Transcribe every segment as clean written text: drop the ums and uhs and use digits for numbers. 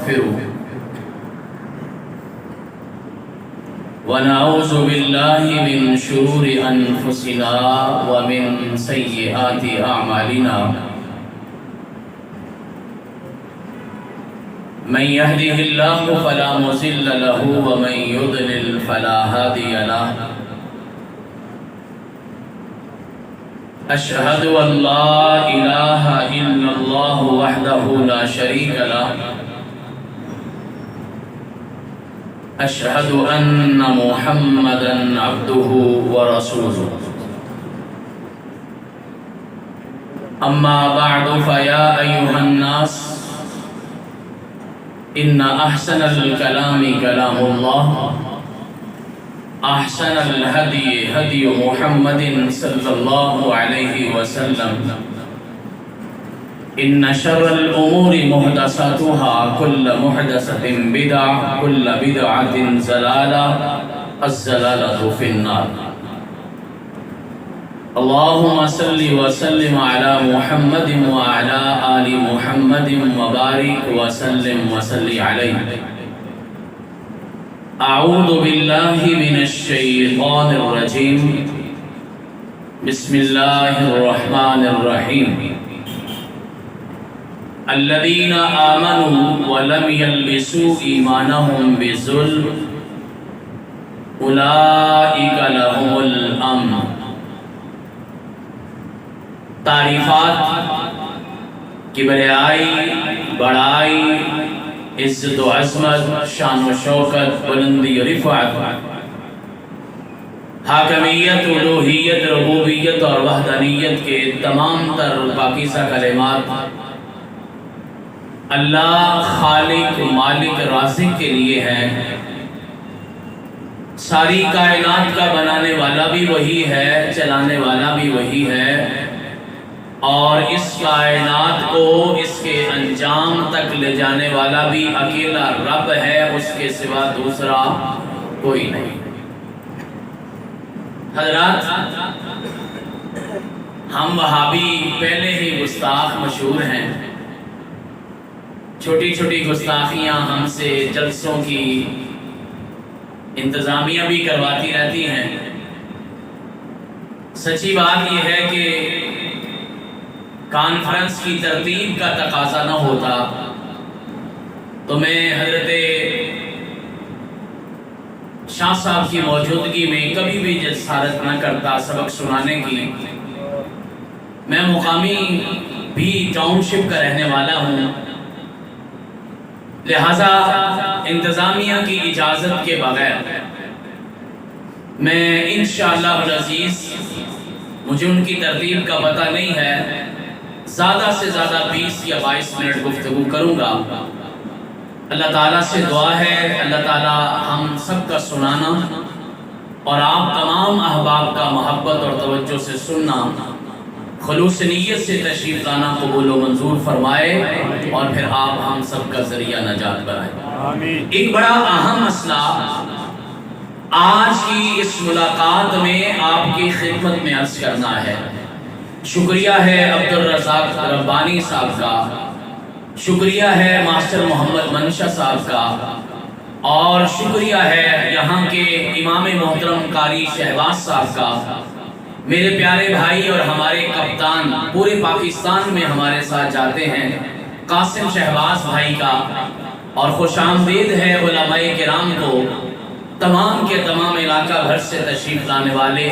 ونستغفره ونعوذ بالله من شرور أنفسنا ومن سيئات أعمالنا من يهده الله فلا مضل له ومن يضلل فلا هادي له أشهد أن لا إله إلا الله وحده لا شريك له أشهد أن محمدًا عبده ورسوله أما بعد فيا أيها الناس إن أحسن الكلام كلام الله أحسن الهدي هدي محمد صلى الله عليه وسلم إن شر الأمور محدثاتها كل محدثة بدعة كل بدعة ضلالة الضلالة في النار اللهم صل وسلم على محمد وعلى آل محمد وبارك وسلم وصل عليه أعوذ بالله من الشيطان الرجيم بسم الله الرحمن الرحيم الذين آمنوا ولم يلبسوا إيمانهم بظلم أولئك لهم الأمن تعریفات کبریائی بڑائی عزت و عظمت شان و شوکت بلندی و رفعت حاکمیت الوہیت ربوبیت اور وحدانیت کے تمام تر پاکیزہ کلمات اللہ خالق مالک رازق کے لیے ہے ساری کائنات کا بنانے والا بھی وہی ہے چلانے والا بھی وہی ہے اور اس کائنات کو اس کے انجام تک لے جانے والا بھی اکیلا رب ہے اس کے سوا دوسرا کوئی نہیں حضرات ہم وہابی پہلے ہی گستاخ مشہور ہیں چھوٹی چھوٹی گستاخیاں ہم سے جلسوں کی انتظامیہ بھی کرواتی رہتی ہیں سچی بات یہ ہے کہ کانفرنس کی ترتیب کا تقاضا نہ ہوتا تو میں حضرت شاہ صاحب کی موجودگی میں کبھی بھی جسارت نہ کرتا سبق سنانے کی میں مقامی بھی ٹاؤن شپ کا رہنے والا ہوں لہذا انتظامیہ کی اجازت کے بغیر میں انشاءاللہ العزیز مجھے ان کی ترتیب کا پتہ نہیں ہے زیادہ سے زیادہ 20 یا 22 منٹ گفتگو کروں گا اللہ تعالیٰ سے دعا ہے اللہ تعالیٰ ہم سب کا سنانا اور آپ تمام احباب کا محبت اور توجہ سے سننا خلوص نیت سے تشریف لانا قبول و منظور فرمائے اور پھر آپ ہم سب کا ذریعہ نجات بنائے ایک بڑا اہم مسئلہ آج کی اس ملاقات میں آپ کی خدمت میں عرض کرنا ہے شکریہ ہے عبدالرزاق ربانی صاحب کا شکریہ ہے ماسٹر محمد منشا صاحب کا اور شکریہ ہے یہاں کے امام محترم قاری شہباز صاحب کا میرے پیارے بھائی اور ہمارے کپتان پورے پاکستان میں ہمارے ساتھ جاتے ہیں قاسم شہباز بھائی کا اور خوش آمدید ہے علماء کرام کو تمام کے تمام علاقہ بھر سے تشریف لانے والے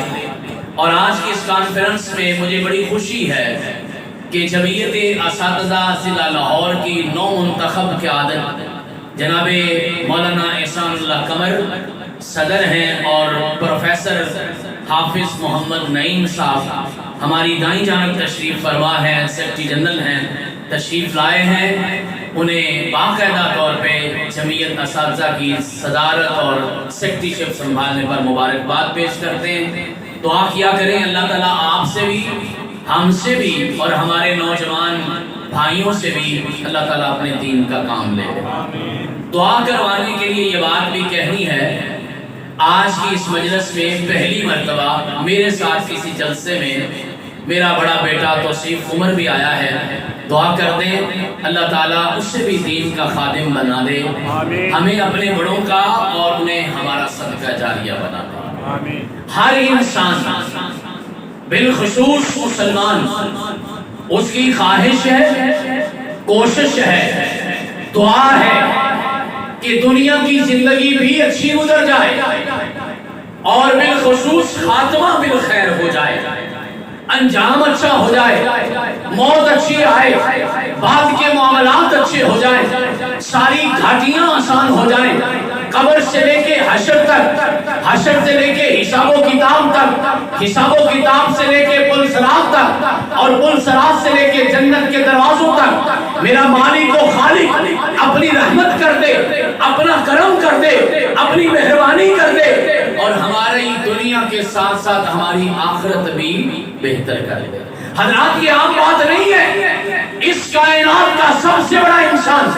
اور آج کی اس کانفرنس میں مجھے بڑی خوشی ہے کہ جمعیت اساتذہ ضلع لاہور کی نو منتخب قیادت جناب مولانا احسان اللہ قمر صدر ہیں اور پروفیسر حافظ محمد نعیم صاحب ہماری دائیں جانب تشریف فرما ہے سیکرٹری جنرل ہیں تشریف لائے ہیں انہیں باقاعدہ طور پہ جمعیت اساتذہ کی صدارت اور سیکرٹری شپ سنبھالنے پر مبارکباد پیش کرتے ہیں دعا کیا کریں اللہ تعالیٰ آپ سے بھی ہم سے بھی اور ہمارے نوجوان بھائیوں سے بھی اللہ تعالیٰ اپنے دین کا کام لے دعا کروانے کے لیے یہ بات بھی کہنی ہے آج کی اس مجلس میں پہلی مرتبہ میرے ساتھ کسی جلسے میں میرا بڑا بیٹا توصیف عمر بھی آیا ہے، دعا کر دیں اللہ تعالیٰ اس سے بھی دین کا خادم بنا دے، ہمیں اپنے بڑوں کا اور انہیں ہمارا صدقہ جاریہ بنا دے۔ ہر انسان بالخصوص مسلمان، اس کی خواہش ہے، کوشش ہے، دعا ہے کہ دنیا کی زندگی بھی اچھی گزر جائے اور بالخصوص خاتمہ بالخیر ہو جائے، انجام اچھا ہو جائے، موت اچھی آئے، بعد کے معاملات اچھے ہو جائیں، ساری گھاٹیاں آسان ہو جائیں، قبر سے لے کے حشر تک، حشر سے لے کے حساب و کتاب تک، حساب و کتاب سے لے کے پل صراط تک، اور پل صراط سے لے کے جنت کے دروازوں تک میرا مالک و خالق اپنی رحمت کر دے، اپنا کرم کر دے، اپنی مہربانی کر دے، اور ہماری دنیا کے ساتھ ساتھ ہماری آخرت بھی بہتر کر دے۔ حضرات یہ عام بات نہیں ہے، اس کائنات کا سب سے بڑا انسان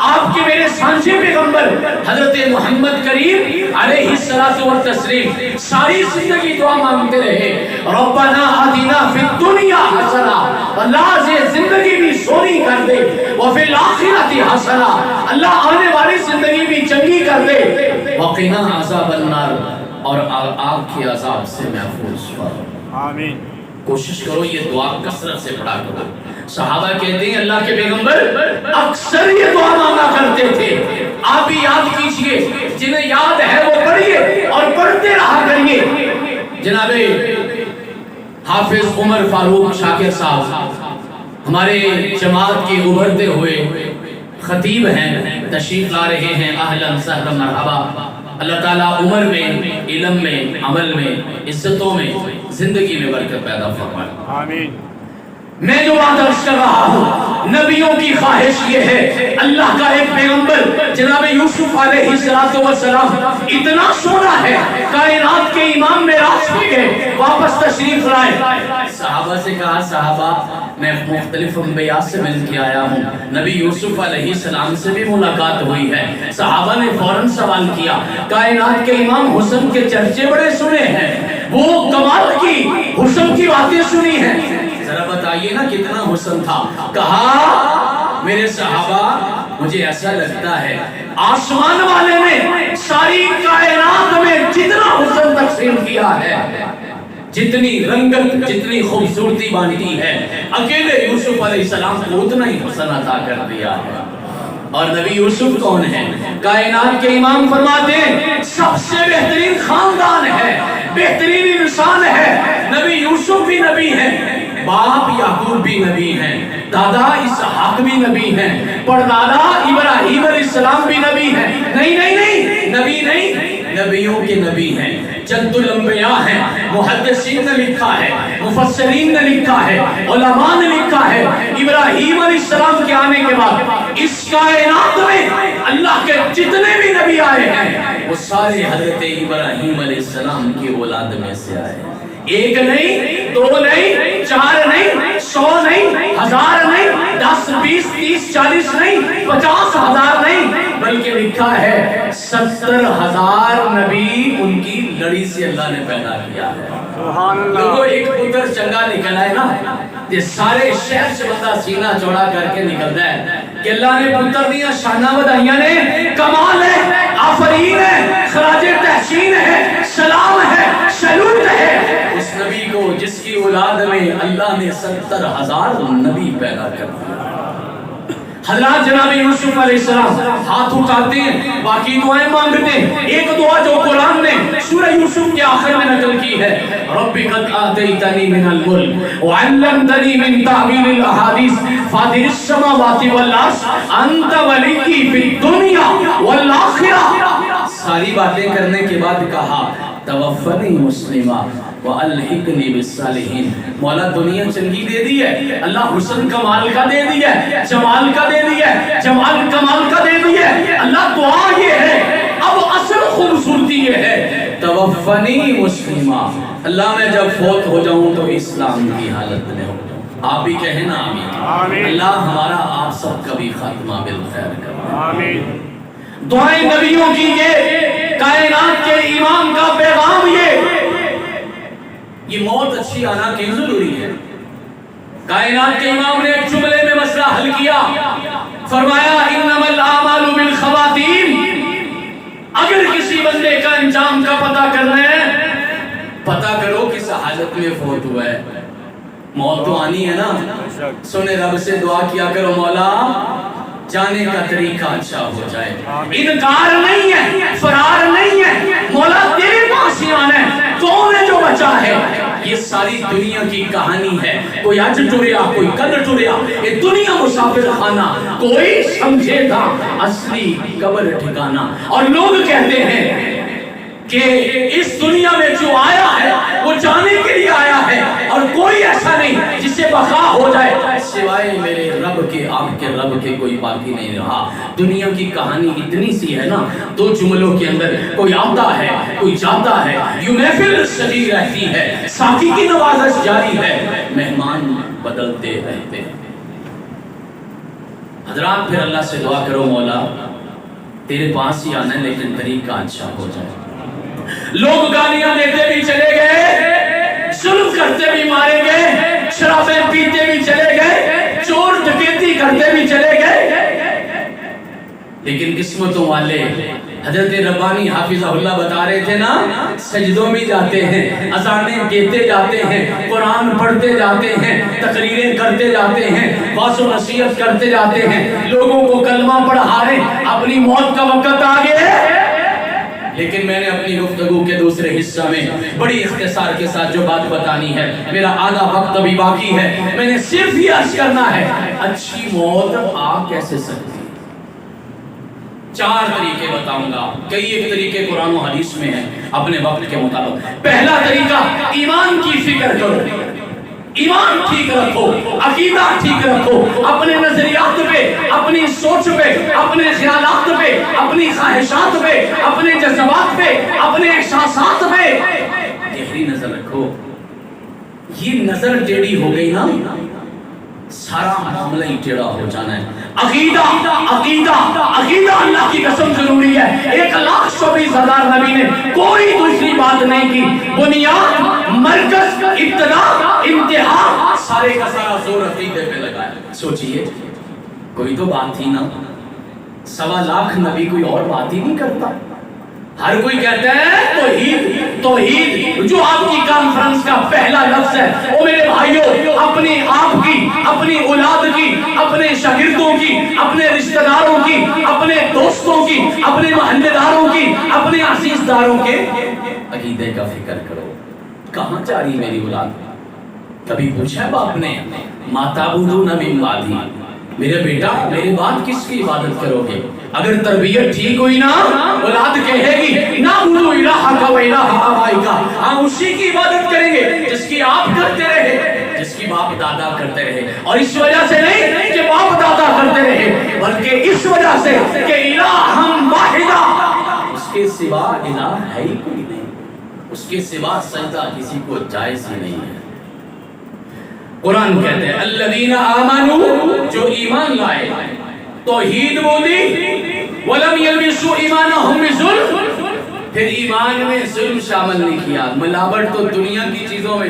آپ کے میرے سانچے پیغمبر حضرت محمد کریم علیہ الصلوۃ والتسلیم ساری زندگی دعا مانگتے رہے، ربنا آتنا فی الدنیا حسنہ، اللہ سے زندگی بھی سونی کر دے، وفی الآخرۃ حسنہ، اللہ آنے والی زندگی بھی چنگی کر دے، وقنا عذاب النار، اور آگ کے عذاب سے محفوظ فرما۔ آمین۔ کوشش کرو یہ دعا کثرت سے پڑھا کرو۔ صحابہ کہتے ہیں اللہ کے پیغمبر اکثر یہ دعا مانگا کرتے تھے، آپ بھی یاد کیجئے، جنہیں یاد ہے وہ پڑھیے اور پڑھتے رہا کریے۔ جناب حافظ عمر فاروق شاکر صاحب ہمارے جماعت کے ابھرتے ہوئے خطیب ہیں، تشریف لا رہے ہیں، اہلا سہلا مرحبا۔ اللہ تعالیٰ عمر میں، علم میں، عمل میں، عزتوں میں، زندگی میں برکت پیدا فرمائے۔ آمین۔ میں جو بات عرض کر رہا ہوں، نبیوں کی خواہش یہ ہے، اللہ کا ایک پیغمبر جناب یوسف علیہ السلام اتنا سونا ہے، کائنات کے امام معراج پہ گئے، واپس تشریف لائے، صحابہ سے کہا صحابہ میں مختلف انبیاء سے مل کے آیا ہوں، نبی یوسف علیہ السلام سے بھی ملاقات ہوئی ہے۔ صحابہ نے فوراً سوال کیا، کائنات کے امام حسن کے چرچے بڑے سنے ہیں، وہ کمال کی حسن کی باتیں سنی ہیں، ذرا بتائیے نا کتنا حسن تھا؟ کہا میرے صحابہ مجھے ایسا لگتا ہے آسمان والے نے ساری کائنات میں جتنا حسن تقسیم کیا ہے، جتنی رنگت، جتنی خوبصورتی بانٹی ہے، اکیلے یوسف علیہ السلام کو اتنا ہی حسن عطا کر دیا ہے۔ اور نبی یوسف کون ہے؟ کائنات کے امام فرماتے ہیں سب سے بہترین خاندان ہے، بہترین انسان ہے، نبی یوسف بھی نبی ہیں، باپ یعقوب بھی نبی ہیں، دادا اسحاق بھی نبی ہیں، پردادا ابراہیم علیہ السلام بھی نبی ہیں، نہیں نبی نہیں، نبیوں کے نبی ہیں، جد الانبیاء ہیں، محدثین نے لکھا ہے، مفسرین نے لکھا ہے، علماء نے لکھا ہے، ابراہیم علیہ السلام کے آنے کے بعد اس کائنات میں اللہ کے جتنے بھی نبی آئے ہیں وہ سارے حضرت ابراہیم علیہ السلام کی اولاد میں سے آئے ہیں، ایک نہیں، دو نہیں، چار نہیں، 100 نہیں، 1000 نہیں، 10 20 30 40 نہیں، 50,000 نہیں، بلکہ لکھا ہے 70,000 نبی ان کی لڑی سے اللہ نے پیدا کیا ہے۔ سبحان اللہ۔ لوگوں ایک پتر چنگا نکل آئے نا، یہ سارے شہر سے بندہ سینہ چوڑا کر کے نکلتا ہے کہ اللہ نے پتر دیا، شانہ بدائیاں نے، کمال ہے، آفرین ہے، خراج تحسین ہے، سلام ہے، سلوٹ ہے اس نبی کو جس کی اولاد میں اللہ نے 70,000 نبی پیدا کر دیا۔ حضرات جناب یوسف علیہ السلام ہاتھ اٹھاتے ہیں، باقی دعائیں مانگتے ہیں، ایک دعا جو قرآن نے سورہ یوسف کے آخر میں نقل کی ہے، رب قد آتیتنی من الملک وعلمتنی من تعبیر الاحادیث فاطر السماوات والارض انت ولی فی الدنیا والآخرہ۔ ساری باتیں کرنے کے بعد کہا توفنی مسلمہ وَأَلْحِقْنِي بِالصَّالِحِينَ۔ مولا دنیا چنگی دے دی ہے، اللہ حسن کمال کا دے دی ہے، جمال کا دے دی ہے، جمال کمال کا دے دی ہے، اللہ دعا یہ ہے، اب اصل خوبصورتی یہ ہے توفنی مسلمہ، اللہ میں جب فوت ہو جاؤں تو اسلام کی حالت میں ہو جاؤں۔ آپ بھی کہیں نا آمین۔ اللہ ہمارا آپ سب کا بھی خاتمہ بالخیر کرے آمین۔ دعائیں نبیوں کی یہ، کائنات کے امام کا پیغام یہ موت اچھی آنا کیوں ضروری ہے؟ کائنات کے امام نے ایک جملے میں مسئلہ حل کیا، فرمایا انما الاعمال بالخواتیم، اگر کسی بندے کا انجام کا پتہ کرنا ہے، پتہ کرو کس حالت میں فوت ہوا ہے۔ موت تو آنی ہے نا، سنے رب سے دعا کیا کرو مولا جانے کا طریقہ اچھا ہو جائے، انکار نہیں ہے، فرار نہیں ہے، مولا تیرے پاس ہی آنا ہے، تو نے جو بچا ہے۔ یہ ساری دنیا کی کہانی ہے، کوئی آج ٹریا کوئی کل ٹریا، یہ دنیا مسافر خانہ، کوئی سمجھے تھا اصلی قبر ٹھکانا۔ اور لوگ کہتے ہیں کہ اس دنیا میں جو آیا ہے وہ جانے کے لیے آیا ہے، اور کوئی ایسا نہیں جسے بقا ہو جائے سوائے میرے رب کے، آپ کے رب کے کوئی باقی نہیں رہا۔ دنیا کی کہانی اتنی سی ہے نا، دو جملوں کے اندر کوئی آتا ہے کوئی جاتا ہے، یوں محفل سجی رہتی ہے، ساقی کی نوازش جاری ہے، مہمان بدلتے رہتے ہیں۔ حضرات پھر اللہ سے دعا کرو مولا تیرے پاس ہی آنا ہے لیکن طریقہ اچھا ہو جائے۔ لوگ گالیاں دیتے بھی چلے گئے، ظلم کرتے بھی مارے گئے، شرابیں پیتے بھی چلے گئے، چور ڈکیتی کرتے بھی چلے گئے، لیکن قسمتوں والے حضرت ربانی حافظہ اللہ بتا رہے تھے نا، سجدوں میں جاتے ہیں، اذانیں دیتے جاتے ہیں، قرآن پڑھتے جاتے ہیں، تقریریں کرتے جاتے ہیں، واعظ و نصیحت کرتے جاتے ہیں، لوگوں کو کلمہ پڑھا رہے، اپنی موت کا وقت آ گیا۔ لیکن میں نے اپنی گفتگو کے دوسرے حصہ میں بڑی اختصار کے ساتھ جو بات بتانی ہے، میرا آدھا وقت ابھی باقی ہے، میں نے صرف یہ عرض کرنا ہے اچھی موت آ کیسے سکتی؟ چار طریقے بتاؤں گا، کئی ایک طریقے قرآن و حدیث میں ہیں اپنے وقت کے مطابق۔ پہلا طریقہ، ایمان کی فکر کرو، ایمان ٹھیک رکھو، عقیدہ ٹھیک رکھو، اپنے نظریات پہ، اپنی سوچ پہ، اپنے خیالات پہ، اپنی خواہشات پہ، اپنے جذبات پہ، اپنے احساسات پہ گہری نظر رکھو۔ یہ نظر ٹیڑھی ہو گئی نا، سارا معاملہ ہی ٹیڑھا ہو جانا ہے۔ عقیدہ عقیدہ عقیدہ اللہ کی قسم ضروری ہے۔ 1,24,000 نبی نے کوئی دوسری بات نہیں کی، بنیاد، مرکز، ابتدا، انتہا، سارے کا سارا زور عقیدے پہ لگایا۔ سوچئے کوئی تو بات تھی نا، 1.25 لاکھ نبی کوئی اور بات ہی نہیں کرتا، ہر کوئی کہتا ہے توحید توحید۔ جو آپ کی کانفرنس کا پہلا لفظ ہے، او میرے بھائیوں، اپنی آپ کی، اپنی اولاد کی، اپنے شاگردوں کی، اپنے رشتہ داروں کی، اپنے دوستوں کی، اپنے محلے داروں کی، اپنے عزیز داروں کے عقیدے کا فکر کرو۔ کہاں جا رہی میری اولاد؟ کبھی پوچھا ہے باپ نے ما تعبدون من بعدی، میرے بیٹا میرے بعد کس کی عبادت کرو گے؟ اگر تربیت ٹھیک ہوئی نا، اولاد کہے گی نعبد الہک و الہ آبائک، ہم اسی کی عبادت کریں گے جس کی آپ کرتے رہے، جس کی باپ دادا کرتے رہے، اور اس وجہ سے نہیں کہ باپ دادا کرتے رہے، بلکہ اس وجہ سے کہ الہم واحدہ، اس کے سوا الہ ہے ہی کوئی نہیں، اس کے سوا سجدہ کسی کو جائز ہی نہیں ہے۔ قرآن کہتے ہیں الذین آمنوا، جو ایمان لائے، توحید بولی، وَلَمْ يَلْبِسُوا إِيمَانَهُمْ بِظُلْمٍ، پھر ایمان میں ظلم شامل نہیں کیا۔ ملاوٹ تو دنیا کی چیزوں میں،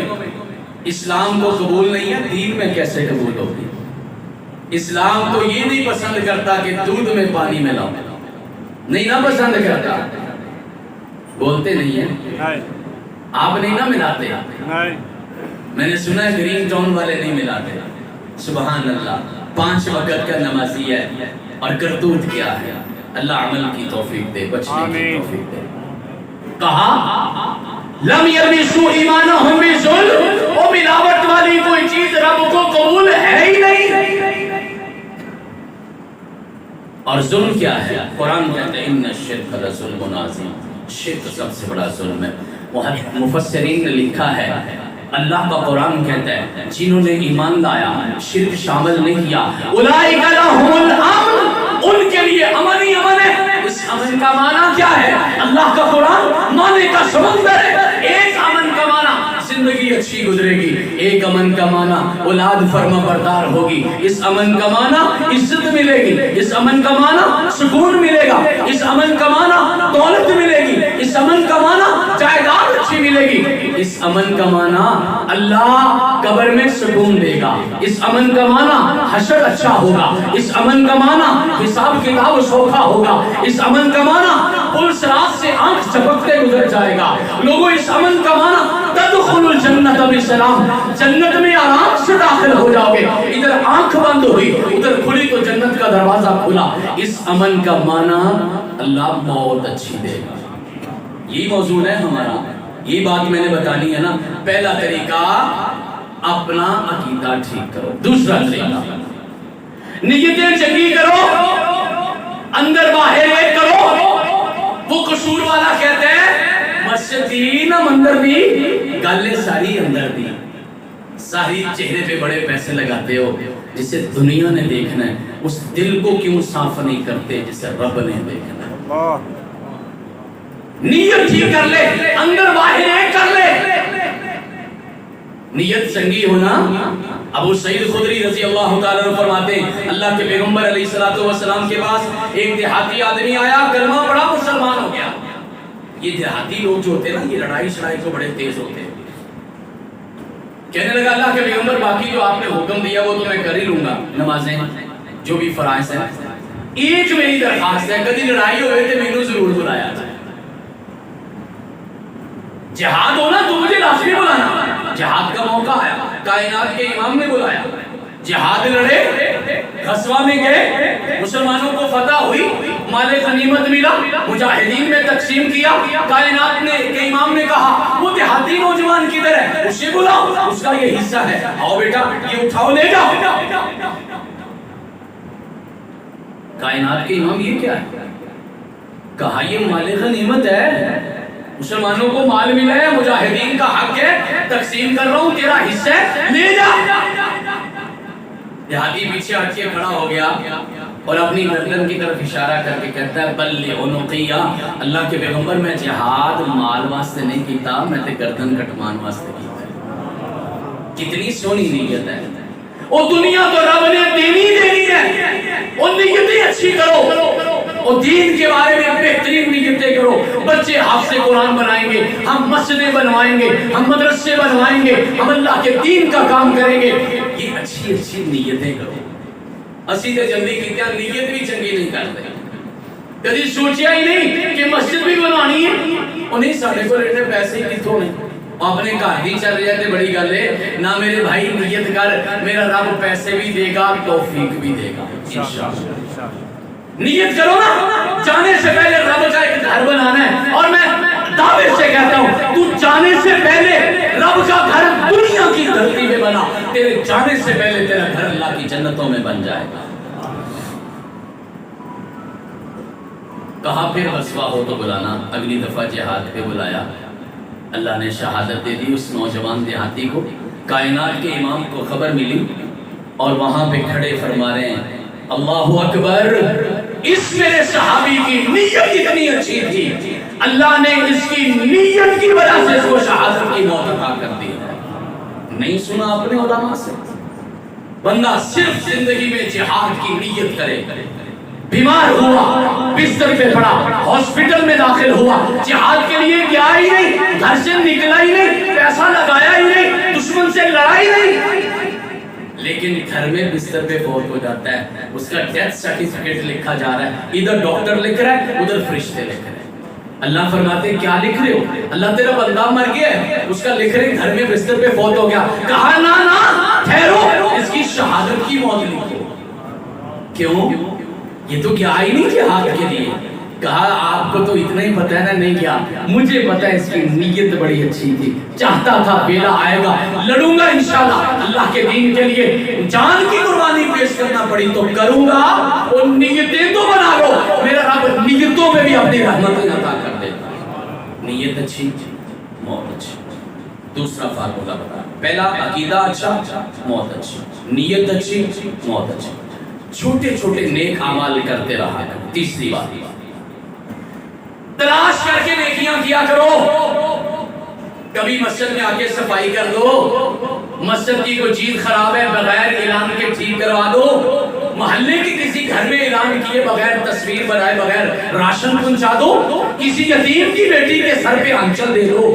اسلام کو قبول نہیں ہے، دین میں کیسے قبول ہوگی؟ اسلام تو یہ نہیں پسند کرتا کہ دودھ میں پانی ملاؤ، نہیں نہ پسند کرتا، بولتے نہیں ہیں، آپ نہیں نہ ملاتے، میں نے سنا ہے گرین ٹاؤن والے نہیں ملاتے، سبحان اللہ، 5 وقت کا نمازی ہے اور کرتوت کیا ہے۔ اللہ عمل کی توفیق دے، بچنے کی توفیق دے۔ کہا لم یلبسوا ایمانہم بظلم، وہ ملاوٹ والی کوئی چیز رب کو قبول ہے ہی نہیں۔ اور ظلم کیا ہے؟ قرآن کہتے ہیں ان الشرک لظلم عظیم، شرک سب سے بڑا ظلم ہے۔ مفسرین نے لکھا ہے اللہ کا قرآن کہتا ہے جنہوں نے ایمان لایا، شرک شامل نہیں کیا، اولئک لہم الامن، ان کے لیے امن ہی امن ہے۔ اس امن کا معنی کیا ہے؟ اللہ کا قرآن معنی کا سمندر ہے۔ ایک امن کا معنی زندگی اچھی گزرے گی، ایک امن کا معنی اولاد فرما بردار ہوگی، اس امن کا معنی عزت ملے گی، اس امن کا معنی سکون ملے گا، اس امن کا معنی دولت ملے گی، اس امن کا معنی جائیداد اچھی ملے گی، اس امن کا معنی اللہ قبر میں سکون دے گا، اس امن کا معنی حشر اچھا ہوگا، اس امن کا معنی حساب کتاب سوکھا ہوگا، اس امن کا معنی پلس رات سے آنکھ چپکتے گزر جائے گا۔ لوگوں اس امن کا معنی تدخل الجنت بسلام، جنت میں آرام سے داخل ہو جاؤ گے۔ ادھر آنکھ بند ہوئی ادھر کھلی تو جنت کا دروازہ کھلا۔ اس امن کا معنی اللہ موت اچھی دے گا۔ یہی موضوع ہے ہمارا، یہ بات میں نے بتانی ہے نا۔ پہلا طریقہ اپنا عقیدہ ٹھیک کرو، دوسرا طریقہ نیتیں چنگی کرو، اندر باہر ایک کرو۔ وہ قصور والا کہتے ہیں مسجد دی نہ مندر دی، گالے ساری اندر دی، ساری چہرے پہ بڑے پیسے لگاتے ہو، جسے دنیا نے دیکھنا ہے اس دل کو کیوں صاف نہیں کرتے جسے رب نے دیکھنا ہے؟ نیت ٹھیک کر لے، اندر باہر ایک کر لے۔ نیت چنگی ہونا۔ ابو سعید خدری رضی اللہ تعالیٰ عنہ فرماتے ہیں اللہ کے پیغمبر علیہ السلام کے پاس ایک دیہاتی آدمی آیا، کلمہ پڑھا، مسلمان ہو گیا۔ یہ دیہاتی لوگ جو ہوتے ہیں نا، یہ لڑائی شڑائی کو بڑے تیز ہوتے ہیں۔ کہنے لگا اللہ کے پیغمبر باقی جو آپ نے حکم دیا وہ تو میں کر ہی لوں گا، نمازیں جو بھی فرائض ہیں، ایک میری درخواست ہے، کبھی لڑائی ہوئے تھے مینوں ضرور بلایا جائے۔ جہاد ہونا تو مجھے لازمی بلانا۔ جہاد کا موقع آیا، کائنات کے امام نے بلایا، جہاد لڑے، غزوہ میں گئے، مسلمانوں کو فتح ہوئی، مال غنیمت ملا، مجاہدین میں تقسیم کیا۔ کائنات نے کے امام نے کہا وہ دیہاتی نوجوان کدھر ہے، اسے بلاؤ، اس کا یہ حصہ ہے، آؤ بیٹا یہ اٹھاؤ لے جاؤ۔ کائنات کے امام یہ کیا ہے؟ کہا یہ مال غنیمت ہے، مسلمانوں کو مال ملا ہے، مجاہدین کا حق ہے، تقسیم کر رہا ہوں، تیرا حصہ ہے، لے جا۔ دیہاتی پیچھے ہٹ کے کھڑا ہو گیا اور اپنی گردن کی طرف اشارہ کر کے کہتا ہے بل عنقیہ، اللہ کے پیغمبر میں جہاد مال واسطے نہیں کیتا، میں تے گردن کٹمان واسطے کیتا۔ کتنی سونی نیت ہے۔ وہ دنیا تو رب نے دینی ہے، وہ نیتیں اچھی کرو، اور دین کے بارے میں بہترین نیتیں کرو۔ بچے حافظ قرآن بنائیں گے، ہم مسجدیں بنوائیں گے، ہم مدرسے بنوائیں گے، ہم اللہ کے دین کا کام کریں گے۔ یہ اچھی اچھی نیتیں کرو۔ اسی تے جلدی کیتے ہیں، نیت بھی چنگی نہیں کرتے، کبھی سوچیا ہی نہیں کہ مسجد بھی بنوانی ہے، انہیں ساڑھے کو لینے پیسے ہی کتوں نہیں، اپنے گھر ہی چل رہے تھے۔ بڑی گل ہے نہ میرے بھائی، نیت کر، میرا رب پیسے بھی دے گا، توفیق بھی دے گا انشاءاللہ۔ نیت کرو نا، جانے سے پہلے رب کا ایک گھر بنانا ہے، اور میں دعوے سے کہتا ہوں تو جانے سے پہلے رب کا گھر دنیا کی دھرتی میں بنا، تیرے جانے سے پہلے تیرا گھر اللہ کی جنتوں میں بن جائے گا۔ کہا پھر غزوہ ہو تو بلانا۔ اگلی دفعہ جہاد پہ بلایا، اللہ نے شہادت دے دی اس نوجوان دیہاتی کو۔ کائنات کے امام کو خبر ملی اور وہاں پہ کھڑے فرما رہے ہیں اللہ اکبر، اس میرے صحابی کی نیت اتنی اچھی تھی، اللہ نے اس کی نیت کی وجہ سے اس کو شہادت کی موت عطا کر دی ہے۔ نہیں سنا اپنے علماء سے؟ بندہ صرف زندگی میں جہاد کی نیت کرے، بیمار ہوا، بستر پہ پڑا، ہاسپٹل میں داخل ہوا، جہاد کے لیے گیا ہی نہیں، گھر سے نکلا ہی نہیں، پیسہ لگایا ہی نہیں، دشمن سے لڑائی نہیں، لیکن گھر میں بستر پہ فوت ہو جاتا ہے، اس کا ڈیتھ سرٹیفکیٹ لکھا جا رہا ہے، ادھر ڈاکٹر لکھ رہا ہے، ادھر فرشتے لکھ رہے ہیں۔ اللہ فرماتے کیا لکھ رہے ہو؟ اللہ تیرا بندہ مر گیا ہے، اس کا لکھ رہے گھر میں بستر پہ فوت ہو گیا۔ کہا نا ٹھہرو، اس کی شہادت کی موت لکھو۔ کیوں؟ یہ تو کیا ہی نہیں جہاد کے لیے۔ کہا آپ کو تو اتنا ہی پتہ ہے نا، نہیں کیا، مجھے پتہ ہے اس کی نیت بڑی اچھی تھی، چاہتا تھا بیلا آئے گا، لڑوں گا انشاءاللہ اللہ کے دین کے لیے، جان کی قربانی پیش کرنا پڑی تو کروں گا، اور نیتیں تو بنا لو، میرا رب نیتوں میں بھی اپنی رحمت عطا کر دے گا۔ نیت اچھی، موت اچھی۔ دوسرا فارمولہ بتا، پہلا عقیدہ اچھا، موت اچھی، نیت اچھی، موت اچھی۔ چھوٹے چھوٹے نیک اعمال کرتے رہا ہے۔ تیسری بات، تلاش کر کے نیکیاں کیا کرو۔ کبھی مسجد میں آ کے صفائی کر دو، مسجد کی کوئی چیز خراب ہے بغیر اعلان کے ٹھیک کروا دو، محلے کے کسی گھر میں اعلان کیے بغیر تصویر بنائے بغیر راشن پہنچا دو، کسی یتیم کی بیٹی کے سر پہ آنچل دے دو،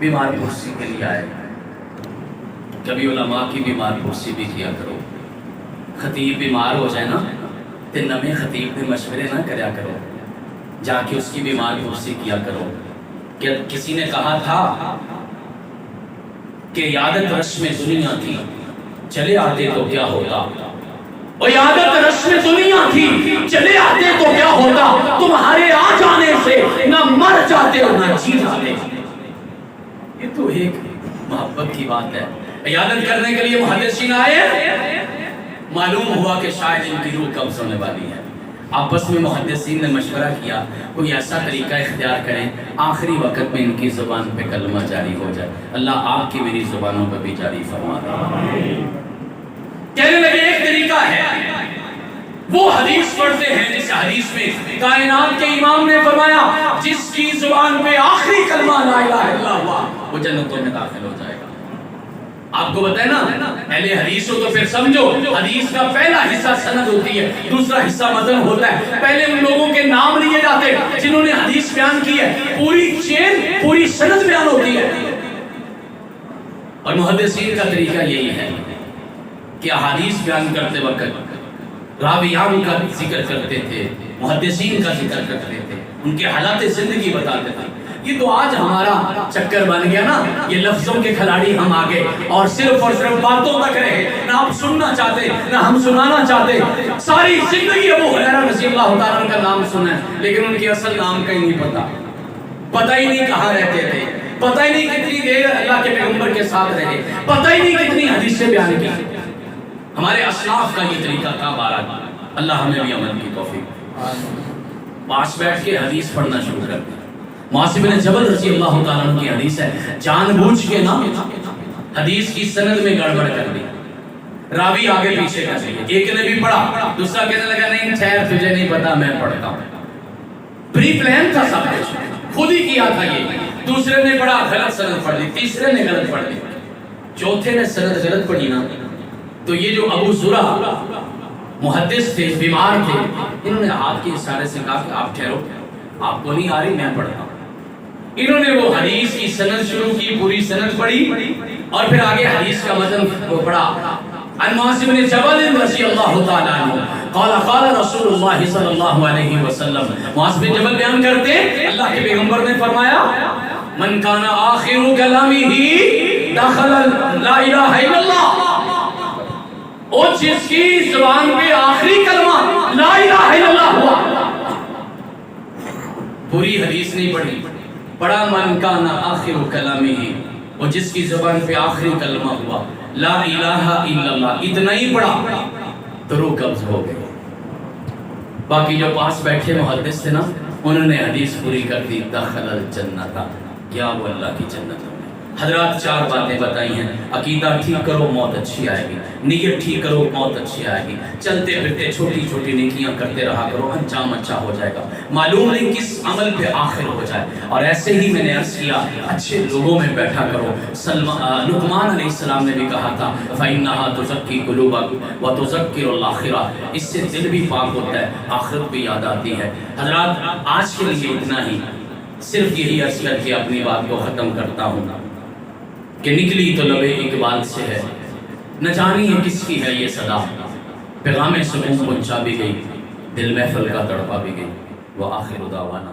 بیمار پرسی کے لیے آئے. کبھی علماء کی بیمار پرسی بھی کیا کرو. خطیب بیمار ہو جائے نا تو نمے خطیب نے مشورے نہ کریا کرو, جا کے اس کی بیمار پرسی کیا کرو. کہ کسی نے کہا تھا کہ عیادت رسم دنیا تھی, چلے آتے تو کیا ہوتا. اور عیادت رسم دنیا تھی, چلے آتے تو کیا ہوتا. تمہارے آ جانے سے نہ مر جاتے اور نہ جی جاتے. یہ تو ایک محبت کی بات ہے. عیادت کرنے کے لیے محدثین آئے, معلوم ہوا کہ شاید ان کی روح قبض ہونے والی ہے. آپس میں محدثین نے مشورہ کیا کوئی ایسا طریقہ اختیار کریں آخری وقت میں ان کی زبان پہ کلمہ جاری ہو جائے. اللہ آپ کی میری زبانوں پہ بھی جاری فرما دے. کہنے لگے ایک طریقہ ہے, وہ حدیث پڑھتے ہیں جس حدیث میں کائنات کے امام نے فرمایا جس کی زبان پہ آخری کلمہ لا الہ الا اللہ ہوا وہ جنتوں میں داخل ہو جائے گا. آپ کو بتائیں نا اہل حدیث ہو تو پھر سمجھو حدیث کا پہلا حصہ سند ہوتی ہے, دوسرا حصہ متن ہوتا ہے. پہلے ان لوگوں کے نام لیے جاتے جنہوں نے حدیث بیان کی ہے, پوری چین پوری سند بیان ہوتی ہے. اور محدثین کا طریقہ یہی ہے کہ احادیث بیان کرتے وقت راویان کا ذکر کرتے تھے, محدثین کا ذکر کرتے تھے, ان کے حالات زندگی بتاتے تھے. یہ تو آج ہمارا چکر بن گیا نا, یہ لفظوں کے کھلاڑی ہم آگے اور صرف باتوں تک رہے, نہ آپ سننا چاہتے نہ ہم سنانا چاہتے. ساری زندگی ابو ہریرہ رضی اللہ تعالیٰ عنہ کا نام سنا ہے لیکن ان کے اصل نام کا ہی نہیں پتہ ہی نہیں کہاں رہتے تھے, پتہ ہی نہیں کتنی دیر اللہ کے پیغمبر کے ساتھ رہے, پتہ ہی نہیں کتنی حدیثیں بیان کی. ہمارے اسلاف کا یہ طریقہ کب آ رہا. اللہ ہمیں بھی عمل کی توفیق. پاس بیٹھ کے حدیث پڑھنا شروع کر دیا. معاذ بن جبل رضی اللہ تعالیٰ عنہ کی حدیث ہے, جان بوجھ کے نا حدیث کی سند میں گڑبڑ کر دی, راوی آگے پیچھے کر دی. ایک نے بھی پڑھا, دوسرا کہنے لگا نہیں ٹھہر تجھے نہیں پتا میں پڑھتا ہوں. پری پلان تھا سب کچھ, خود ہی کیا تھا یہ. دوسرے نے پڑھا غلط سند پڑھ دی, تیسرے نے غلط پڑھ دی, چوتھے نے سند غلط پڑھی نا. تو یہ جو ابو زرع محدث تھے, بیمار تھے, انہوں نے ہاتھ کے اشارے سے کہا کہ آپ ٹھہرو, آپ کو نہیں آ رہی میں پڑھتا ہوں. انہوں نے وہ حدیث کی سند شروع کی, پوری سند پڑھی اور پھر آگے حدیث کا متن پڑھا. عن معاذ بن جبل رضی اللہ تعالیٰ عنہ قال قال رسول اللہ صلی اللہ علیہ وسلم. معاذ بن جبل بیان کرتے اللہ کے پیغمبر نے فرمایا من کان آخر کلامہ دخل لا الہ الا اللہ, اور جس کی زبان پہ آخری کلمہ لا الہ الا اللہ ہوا. پوری حدیث نہیں پڑھی, پڑھا من کان آخر کلامہ, اور جس کی زبان پہ آخری کلمہ ہوا لا الہ الا اللہ, اتنا ہی پڑھا تو روح قبض ہو گئی. باقی جو پاس بیٹھے محدث تھے نا انہوں نے حدیث پوری کر دی دخل الجنت, کیا وہ اللہ کی جنت میں. حضرات چار باتیں بتائی ہیں, عقیدہ ٹھیک کرو موت اچھی آئے گی, نیت ٹھیک کرو موت اچھی آئے گی, چلتے پھرتے چھوٹی چھوٹی نیکیاں کرتے رہا کرو انجام اچھا ہو جائے گا, معلوم نہیں کس عمل پہ آخر ہو جائے. اور ایسے ہی میں نے عرض کیا اچھے لوگوں میں بیٹھا کرو. لقمان علیہ السلام نے بھی کہا تھا فَإِنَّهَا تُزَكِّي قُلُوبَكُمْ وَتُذَكِّرُ الْآخِرَةَ, اس سے دل بھی پاک ہوتا ہے, آخرت بھی یاد آتی ہے. حضرات آج کے لیے اتنا ہی, صرف یہی عرض کر کے اپنی بات کو ختم کرتا ہوں کہ نکلی تو لبے اقبال سے ہے, نہ جانی ہے کس کی ہے یہ صدا, پیغام سکون پہنچا بھی گئی, دل محفل کا تڑپا بھی گئی. وآخر دعوانا